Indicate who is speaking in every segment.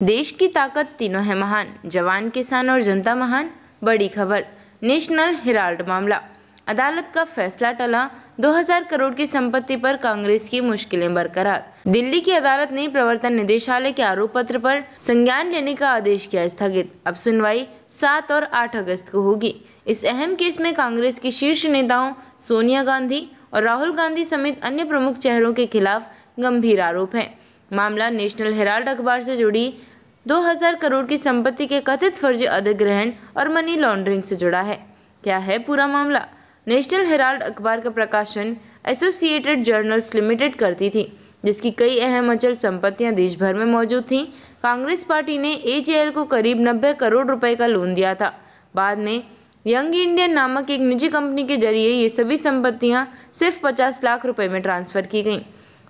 Speaker 1: देश की ताकत तीनों है महान, जवान किसान और जनता महान। बड़ी खबर, नेशनल हेराल्ड मामला, अदालत का फैसला टला। 2000 करोड़ की संपत्ति पर कांग्रेस की मुश्किलें बरकरार। दिल्ली की अदालत ने प्रवर्तन निदेशालय के आरोप पत्र पर संज्ञान लेने का आदेश किया स्थगित। अब सुनवाई 7 और 8 अगस्त को होगी। इस अहम केस में कांग्रेस की शीर्ष नेताओं सोनिया गांधी और राहुल गांधी समेत अन्य प्रमुख चेहरों के खिलाफ गंभीर आरोप हैं। मामला नेशनल हेराल्ड अखबार से जुड़ी 2000 करोड़ की संपत्ति के कथित फर्जी अधिग्रहण और मनी लॉन्ड्रिंग से जुड़ा है। क्या है पूरा मामला? नेशनल हेराल्ड अखबार का प्रकाशन एसोसिएटेड जर्नल्स लिमिटेड करती थी, जिसकी कई अहम अचल संपत्तियां देश भर में मौजूद थीं। कांग्रेस पार्टी ने एजेएल को करीब 90 करोड़ रुपए का लोन दिया था। बाद में यंग इंडियन नामक एक निजी कंपनी के जरिए ये सभी संपत्तियां सिर्फ 50 लाख रुपए में ट्रांसफर की गईं।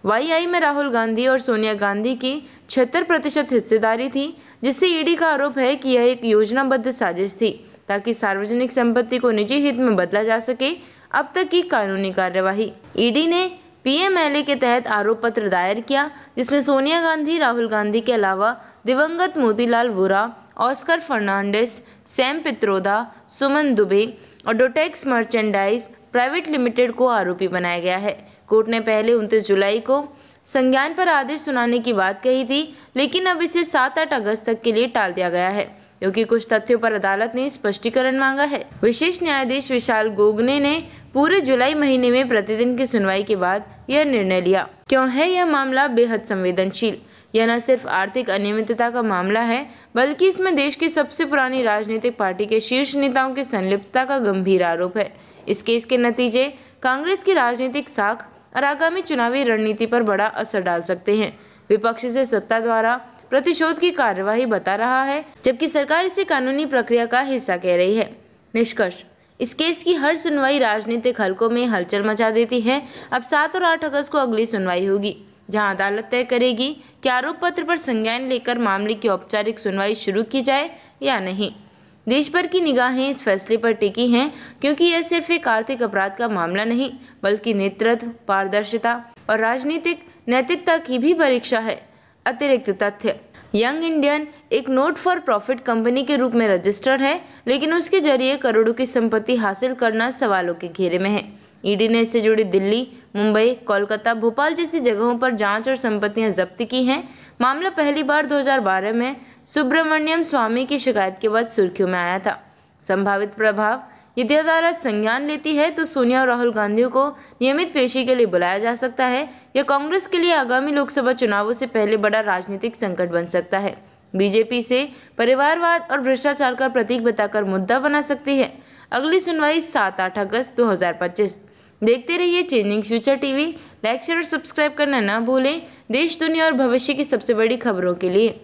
Speaker 1: वाईआई में राहुल गांधी और सोनिया गांधी की 76% हिस्सेदारी थी, जिससे ईडी का आरोप है कि यह एक योजनाबद्ध साजिश थी ताकि सार्वजनिक संपत्ति को निजी हित में बदला जा सके। अब तक की कानूनी कार्यवाही, ईडी ने पीएमएलए के तहत आरोप पत्र दायर किया, जिसमें सोनिया गांधी, राहुल गांधी के अलावा दिवंगत मोतीलाल वोरा, ऑस्कर फर्नांडिस, सैम पित्रोदा, सुमन दुबे और डोटेक्स मर्चेंडाइज प्राइवेट लिमिटेड को आरोपी बनाया गया है। कोर्ट ने पहले 29 जुलाई को संज्ञान पर आदेश सुनाने की बात कही थी, लेकिन अब इसे 7-8 अगस्त तक के लिए टाल दिया गया है, क्योंकि कुछ तथ्यों पर अदालत ने स्पष्टीकरण मांगा है। विशेष न्यायाधीश विशाल गोगने ने पूरे जुलाई महीने में प्रतिदिन की सुनवाई के बाद यह निर्णय लिया। क्यों है यह मामला बेहद संवेदनशील? यह न सिर्फ आर्थिक अनियमितता का मामला है, बल्कि इसमें देश की सबसे पुरानी राजनीतिक पार्टी के शीर्ष नेताओं की संलिप्तता का गंभीर आरोप है। इस केस के नतीजे कांग्रेस की राजनीतिक साख और आगामी चुनावी रणनीति पर बड़ा असर डाल सकते हैं। विपक्ष इसे सत्ता द्वारा प्रतिशोध की कार्यवाही बता रहा है, जबकि सरकार इसे कानूनी प्रक्रिया का हिस्सा कह रही है। निष्कर्ष, इस केस की हर सुनवाई राजनीतिक हलकों में हलचल मचा देती है। अब 7 और 8 अगस्त को अगली सुनवाई होगी, जहां अदालत तय करेगी कि आरोप पत्र पर संज्ञान लेकर मामले की औपचारिक सुनवाई शुरू की जाए या नहीं। देश भर की निगाहें इस फैसले पर टिकी हैं, क्योंकि यह सिर्फ एक आर्थिक अपराध का मामला नहीं, बल्कि नेतृत्व, पारदर्शिता और राजनीतिक नैतिकता की भी परीक्षा है। अतिरिक्त तथ्य, यंग इंडियन एक नॉट फॉर प्रॉफिट कंपनी के रूप में रजिस्टर्ड है, लेकिन उसके जरिए करोड़ों की संपत्ति हासिल करना सवालों के घेरे में है। ईडी ने इससे जुड़ी दिल्ली, मुंबई, कोलकाता, भोपाल जैसी जगहों पर जांच और संपत्तियां जब्त की हैं। मामला पहली बार 2012 में सुब्रमण्यम स्वामी की शिकायत के बाद सुर्खियों में आया था। संभावित प्रभाव, यदि अदालत संज्ञान लेती है तो सोनिया और राहुल गांधी को नियमित पेशी के लिए बुलाया जा सकता है। यह कांग्रेस के लिए आगामी लोकसभा चुनावों से पहले बड़ा राजनीतिक संकट बन सकता है। बीजेपी से परिवारवाद और भ्रष्टाचार का प्रतीक बताकर मुद्दा बना सकती है। अगली सुनवाई 7-8 अगस्त 2025। देखते रहिए changing future TV. Like, share और सब्सक्राइब करना ना भूलें। देश, दुनिया और भविष्य की सबसे बड़ी खबरों के लिए।